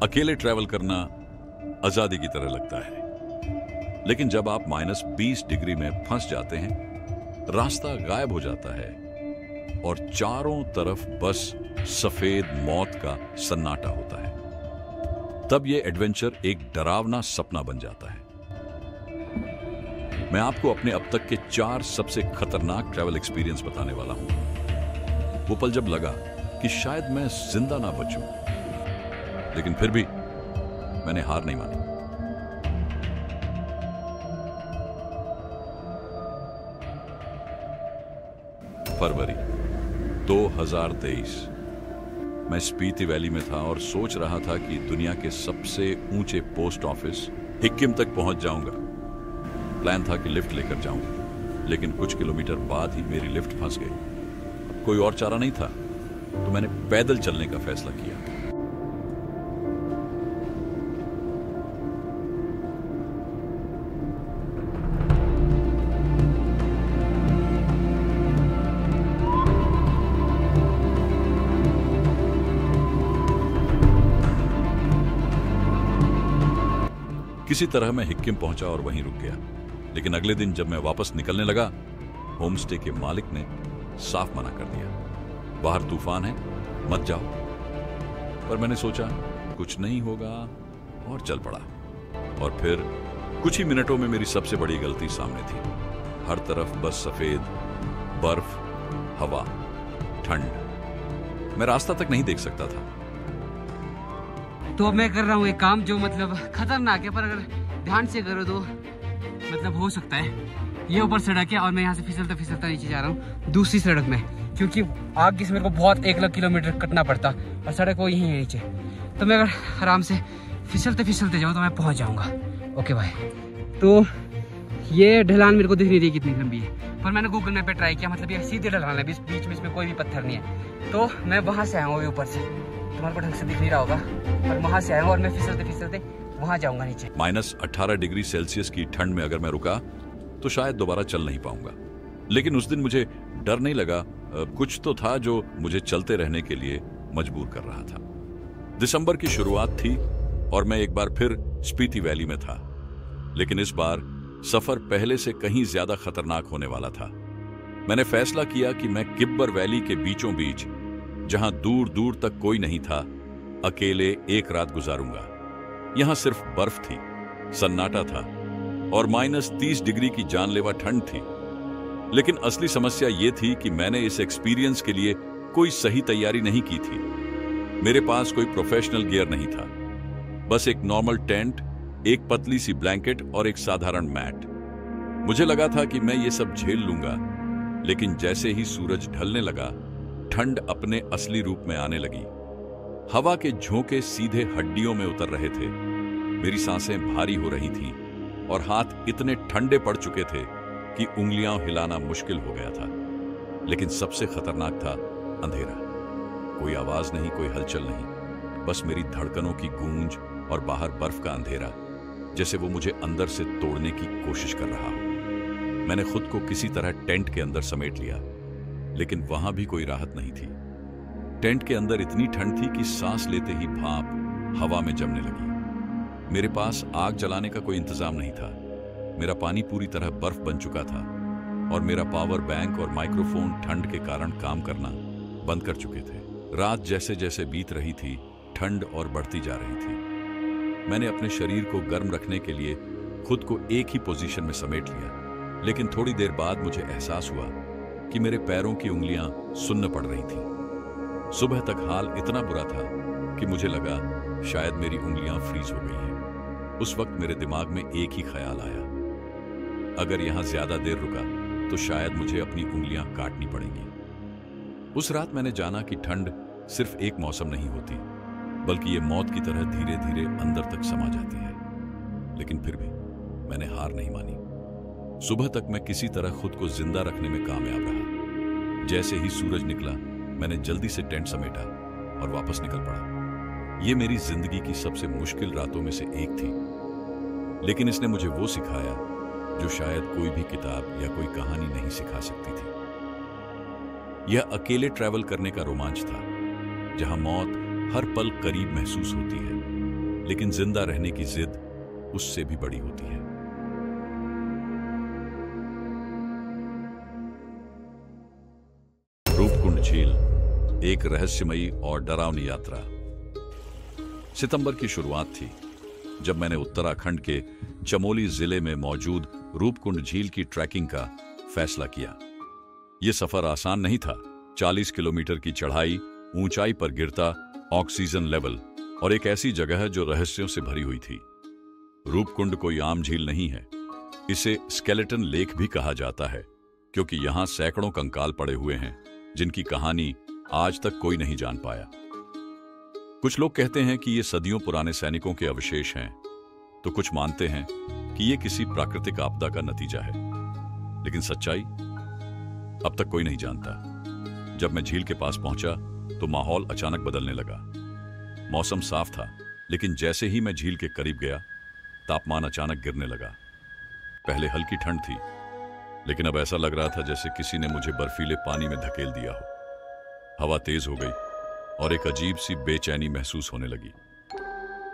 अकेले ट्रैवल करना आजादी की तरह लगता है, लेकिन जब आप -20 डिग्री में फंस जाते हैं, रास्ता गायब हो जाता है और चारों तरफ बस सफेद मौत का सन्नाटा होता है, तब यह एडवेंचर एक डरावना सपना बन जाता है। मैं आपको अपने अब तक के 4 सबसे खतरनाक ट्रैवल एक्सपीरियंस बताने वाला हूं। वो पल जब लगा कि शायद मैं जिंदा ना बचूं, लेकिन फिर भी मैंने हार नहीं मानी। फरवरी 2023, मैं स्पीति वैली में था और सोच रहा था कि दुनिया के सबसे ऊंचे पोस्ट ऑफिस हिक्किम तक पहुंच जाऊंगा। प्लान था कि लिफ्ट लेकर जाऊं, लेकिन कुछ किलोमीटर बाद ही मेरी लिफ्ट फंस गई। कोई और चारा नहीं था, तो मैंने पैदल चलने का फैसला किया। किसी तरह मैं हिक्किम पहुंचा और वहीं रुक गया, लेकिन अगले दिन जब मैं वापस निकलने लगा, होमस्टे के मालिक ने साफ मना कर दिया, बाहर तूफान है, मत जाओ। पर मैंने सोचा कुछ नहीं होगा और चल पड़ा। और फिर कुछ ही मिनटों में मेरी सबसे बड़ी गलती सामने थी। हर तरफ बस सफेद बर्फ, हवा, ठंड। मैं रास्ता तक नहीं देख सकता था। तो अब मैं कर रहा हूँ एक काम जो मतलब खतरनाक है, पर अगर ध्यान से करो तो मतलब हो सकता है। ये ऊपर सड़क है और मैं यहाँ से फिसलता फिसलता नीचे जा रहा हूँ दूसरी सड़क में, क्योंकि आगे से मेरे को बहुत 1 लाख किलोमीटर कटना पड़ता और सड़क वो यहीं है नीचे। तो मैं अगर आराम से फिसलते फिसलते जाऊँ तो मैं पहुँच जाऊँगा। ओके भाई। तो ये ढलान मेरे को दिख नहीं रही कितनी लंबी है, पर मैंने गूगल मैप पे ट्राई किया, मतलब ये सीधे ढलान है, बीच में इसमें कोई भी पत्थर नहीं है। तो मैं वहाँ से आया हूँ ऊपर से, तुम्हारे को ढंग से दिख नहीं रहा होगा, पर वहाँ से आया हूँ और मैं फिसलते फिसलते वहाँ जाऊँगा नीचे। -18 डिग्री सेल्सियस की ठंड में अगर मैं रुका तो शायद दोबारा चल नहीं पाऊंगा, लेकिन उस दिन मुझे डर नहीं लगा। कुछ तो था जो मुझे चलते रहने के लिए मजबूर कर रहा था। दिसंबर की शुरुआत थी और मैं एक बार फिर स्पीति वैली में था, लेकिन इस बार सफर पहले से कहीं ज्यादा खतरनाक होने वाला था। मैंने फैसला किया कि मैं किब्बर वैली के बीचों बीच, जहां दूर दूर तक कोई नहीं था, अकेले एक रात गुजारूंगा। यहां सिर्फ बर्फ थी, सन्नाटा था और -30 डिग्री की जानलेवा ठंड थी। लेकिन असली समस्या यह थी कि मैंने इस एक्सपीरियंस के लिए कोई सही तैयारी नहीं की थी। मेरे पास कोई प्रोफेशनल गियर नहीं था, बस एक नॉर्मल टेंट, एक पतली सी ब्लैंकेट और एक साधारण मैट। मुझे लगा था कि मैं ये सब झेल लूंगा, लेकिन जैसे ही सूरज ढलने लगा, ठंड अपने असली रूप में आने लगी। हवा के झोंके सीधे हड्डियों में उतर रहे थे, मेरी सांसें भारी हो रही थीं और हाथ इतने ठंडे पड़ चुके थे कि उंगलियां हिलाना मुश्किल हो गया था। लेकिन सबसे खतरनाक था अंधेरा। कोई आवाज नहीं, कोई हलचल नहीं, बस मेरी धड़कनों की गूंज और बाहर बर्फ का अंधेरा, जैसे वो मुझे अंदर से तोड़ने की कोशिश कर रहा हो। मैंने खुद को किसी तरह टेंट के अंदर समेट लिया, लेकिन वहां भी कोई राहत नहीं थी। टेंट के अंदर इतनी ठंड थी कि सांस लेते ही भाप हवा में जमने लगी। मेरे पास आग जलाने का कोई इंतजाम नहीं था। मेरा पानी पूरी तरह बर्फ बन चुका था और मेरा पावर बैंक और माइक्रोफोन ठंड के कारण काम करना बंद कर चुके थे। रात जैसे जैसे बीत रही थी, ठंड और बढ़ती जा रही थी। मैंने अपने शरीर को गर्म रखने के लिए खुद को एक ही पोजीशन में समेट लिया, लेकिन थोड़ी देर बाद मुझे एहसास हुआ कि मेरे पैरों की उंगलियां सुन्न पड़ रही थीं। सुबह तक हाल इतना बुरा था कि मुझे लगा शायद मेरी उंगलियां फ्रीज हो गई हैं। उस वक्त मेरे दिमाग में एक ही ख्याल आया, अगर यहां ज्यादा देर रुका तो शायद मुझे अपनी उंगलियां काटनी पड़ेंगी। उस रात मैंने जाना कि ठंड सिर्फ एक मौसम नहीं होती, बल्कि ये मौत की तरह धीरे धीरे अंदर तक समा जाती है। लेकिन फिर भी मैंने हार नहीं मानी। सुबह तक मैं किसी तरह खुद को जिंदा रखने में कामयाब रहा। जैसे ही सूरज निकला, मैंने जल्दी से टेंट समेटा और वापस निकल पड़ा। यह मेरी जिंदगी की सबसे मुश्किल रातों में से एक थी, लेकिन इसने मुझे वो सिखाया जो शायद कोई भी किताब या कोई कहानी नहीं सिखा सकती थी। यह अकेले ट्रैवल करने का रोमांच था, जहां मौत हर पल करीब महसूस होती है, लेकिन जिंदा रहने की जिद उससे भी बड़ी होती है। रूपकुंड झील, एक रहस्यमयी और डरावनी यात्रा। सितंबर की शुरुआत थी जब मैंने उत्तराखंड के चमोली जिले में मौजूद रूपकुंड झील की ट्रैकिंग का फैसला किया। यह सफर आसान नहीं था। 40 किलोमीटर की चढ़ाई, ऊंचाई पर गिरता ऑक्सीजन लेवल और एक ऐसी जगह जो रहस्यों से भरी हुई थी। रूपकुंड कोई आम झील नहीं है। इसे स्केलेटन लेक भी कहा जाता है क्योंकि यहां सैकड़ों कंकाल पड़े हुए हैं जिनकी कहानी आज तक कोई नहीं जान पाया। कुछ लोग कहते हैं कि ये सदियों पुराने सैनिकों के अवशेष हैं, तो कुछ मानते हैं कि ये किसी प्राकृतिक आपदा का नतीजा है। लेकिन सच्चाई अब तक कोई नहीं जानता। जब मैं झील के पास पहुंचा तो माहौल अचानक बदलने लगा। मौसम साफ था, लेकिन जैसे ही मैं झील के करीब गया, तापमान अचानक गिरने लगा। पहले हल्की ठंड थी, लेकिन अब ऐसा लग रहा था जैसे किसी ने मुझे बर्फीले पानी में धकेल दिया हो। हवा तेज हो गई और एक अजीब सी बेचैनी महसूस होने लगी।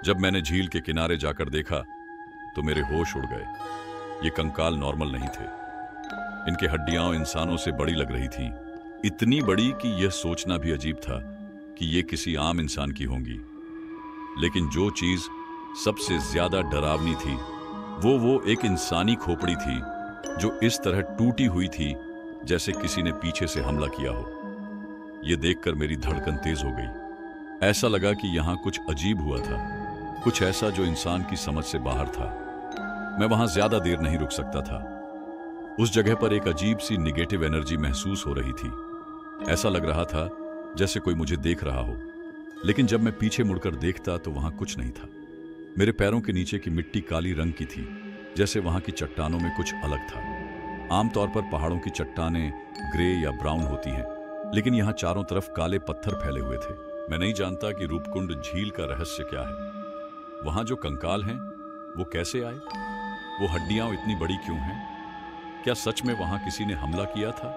जब मैंने झील के किनारे जाकर देखा तो मेरे होश उड़ गए। ये कंकाल नॉर्मल नहीं थे। इनके हड्डियां इंसानों से बड़ी लग रही थीं, इतनी बड़ी कि यह सोचना भी अजीब था कि ये किसी आम इंसान की होंगी। लेकिन जो चीज सबसे ज्यादा डरावनी थी वो एक इंसानी खोपड़ी थी जो इस तरह टूटी हुई थी जैसे किसी ने पीछे से हमला किया हो। यह देखकर मेरी धड़कन तेज हो गई। ऐसा लगा कि यहां कुछ अजीब हुआ था, कुछ ऐसा जो इंसान की समझ से बाहर था। मैं वहां ज्यादा देर नहीं रुक सकता था। उस जगह पर एक अजीब सी निगेटिव एनर्जी महसूस हो रही थी। ऐसा लग रहा था जैसे कोई मुझे देख रहा हो। लेकिन जब मैं पीछे मुड़कर देखता तो वहां कुछ नहीं था। मेरे पैरों के नीचे की मिट्टी काली रंग की थी, जैसे वहां की चट्टानों में कुछ अलग था। आमतौर पर पहाड़ों की चट्टानें ग्रे या ब्राउन होती हैं, लेकिन यहां चारों तरफ काले पत्थर फैले हुए थे। मैं नहीं जानता कि रूपकुंड झील का रहस्य क्या है। वहां जो कंकाल हैं वो कैसे आए? वो हड्डियां इतनी बड़ी क्यों हैं? क्या सच में वहां किसी ने हमला किया था,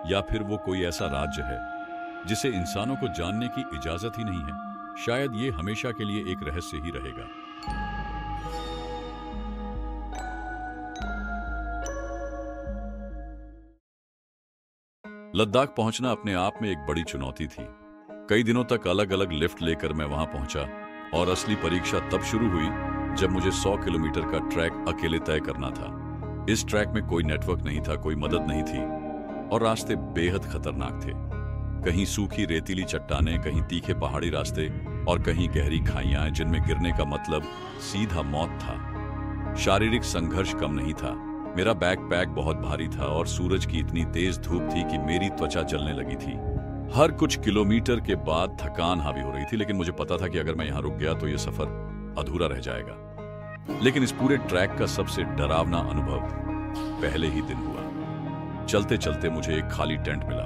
या फिर वो कोई ऐसा राज्य है जिसे इंसानों को जानने की इजाजत ही नहीं है? शायद ये हमेशा के लिए एक रहस्य ही रहेगा। लद्दाख पहुंचना अपने आप में एक बड़ी चुनौती थी। कई दिनों तक अलग अलग लिफ्ट लेकर मैं वहां पहुंचा और असली परीक्षा तब शुरू हुई जब मुझे 100 किलोमीटर का ट्रैक अकेले तय करना था। इस ट्रैक में कोई नेटवर्क नहीं था, कोई मदद नहीं थी और रास्ते बेहद खतरनाक थे। कहीं सूखी रेतीली चट्टानें, कहीं तीखे पहाड़ी रास्ते और कहीं गहरी खाइयां जिनमें गिरने का मतलब सीधा मौत था। शारीरिक संघर्ष कम नहीं था। मेरा बैकपैक बहुत भारी था और सूरज की इतनी तेज धूप थी कि मेरी त्वचा जलने लगी थी। हर कुछ किलोमीटर के बाद थकान हावी हो रही थी, लेकिन मुझे पता था कि अगर मैं यहां रुक गया तो यह सफर अधूरा रह जाएगा। लेकिन इस पूरे ट्रैक का सबसे डरावना अनुभव पहले ही दिन हुआ। चलते चलते मुझे एक खाली टेंट मिला।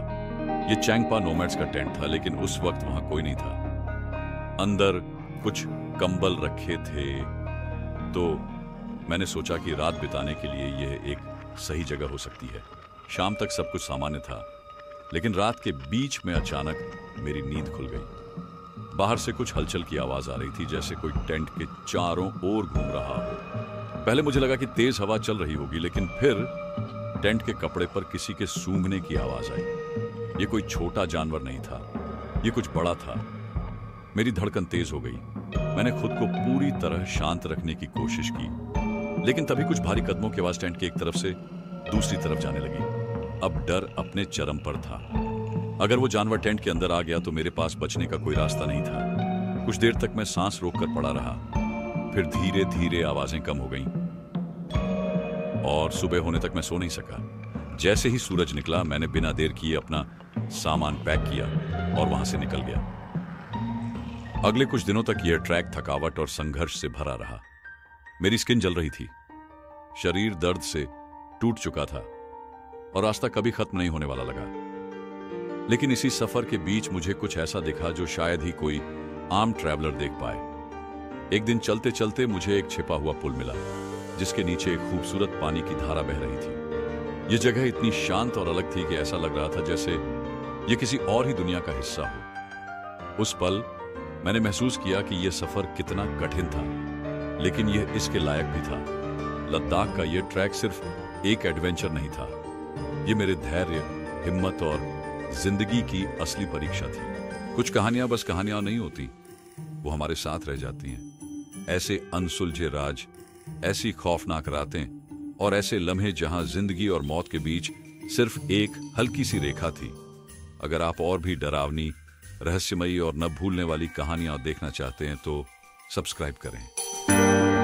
यह चैंगपा नोमैड्स का टेंट था, लेकिन उस वक्त वहां कोई नहीं था। अंदर कुछ कंबल रखे थे, तो मैंने सोचा कि रात बिताने के लिए यह एक सही जगह हो सकती है। शाम तक सब कुछ सामान्य था, लेकिन रात के बीच में अचानक मेरी नींद खुल गई। बाहर से कुछ हलचल की आवाज आ रही थी, जैसे कोई टेंट के चारों ओर घूम रहा हो। पहले मुझे लगा कि तेज हवा चल रही होगी, लेकिन फिर टेंट के कपड़े पर किसी के सूंघने की आवाज आई। यह कोई छोटा जानवर नहीं था, यह कुछ बड़ा था। मेरी धड़कन तेज हो गई। मैंने खुद को पूरी तरह शांत रखने की कोशिश की, लेकिन तभी कुछ भारी कदमों की आवाज टेंट की एक तरफ से दूसरी तरफ जाने लगी। अब डर अपने चरम पर था। अगर वो जानवर टेंट के अंदर आ गया तो मेरे पास बचने का कोई रास्ता नहीं था। कुछ देर तक मैं सांस रोककर पड़ा रहा, फिर धीरे धीरे आवाजें कम हो गईं और सुबह होने तक मैं सो नहीं सका। जैसे ही सूरज निकला, मैंने बिना देर किए अपना सामान पैक किया और वहां से निकल गया। अगले कुछ दिनों तक यह ट्रैक थकावट और संघर्ष से भरा रहा। मेरी स्किन जल रही थी, शरीर दर्द से टूट चुका था और रास्ता कभी खत्म नहीं होने वाला लगा। लेकिन इसी सफर के बीच मुझे कुछ ऐसा दिखा जो शायद ही कोई आम ट्रैवलर देख पाए। एक दिन चलते चलते मुझे एक छिपा हुआ पुल मिला, जिसके नीचे एक खूबसूरत पानी की धारा बह रही थी। यह जगह इतनी शांत और अलग थी कि ऐसा लग रहा था जैसे यह किसी और ही दुनिया का हिस्सा हो। उस पल मैंने महसूस किया कि यह सफर कितना कठिन था, लेकिन यह इसके लायक भी था। लद्दाख का यह ट्रैक सिर्फ एक एडवेंचर नहीं था, यह मेरे धैर्य, हिम्मत और जिंदगी की असली परीक्षा थी। कुछ कहानियां बस कहानियां नहीं होती, वो हमारे साथ रह जाती हैं। ऐसे अनसुलझे राज, ऐसी खौफनाक रातें और ऐसे लम्हे जहां जिंदगी और मौत के बीच सिर्फ एक हल्की सी रेखा थी। अगर आप और भी डरावनी, रहस्यमयी और न भूलने वाली कहानियां देखना चाहते हैं तो सब्सक्राइब करें।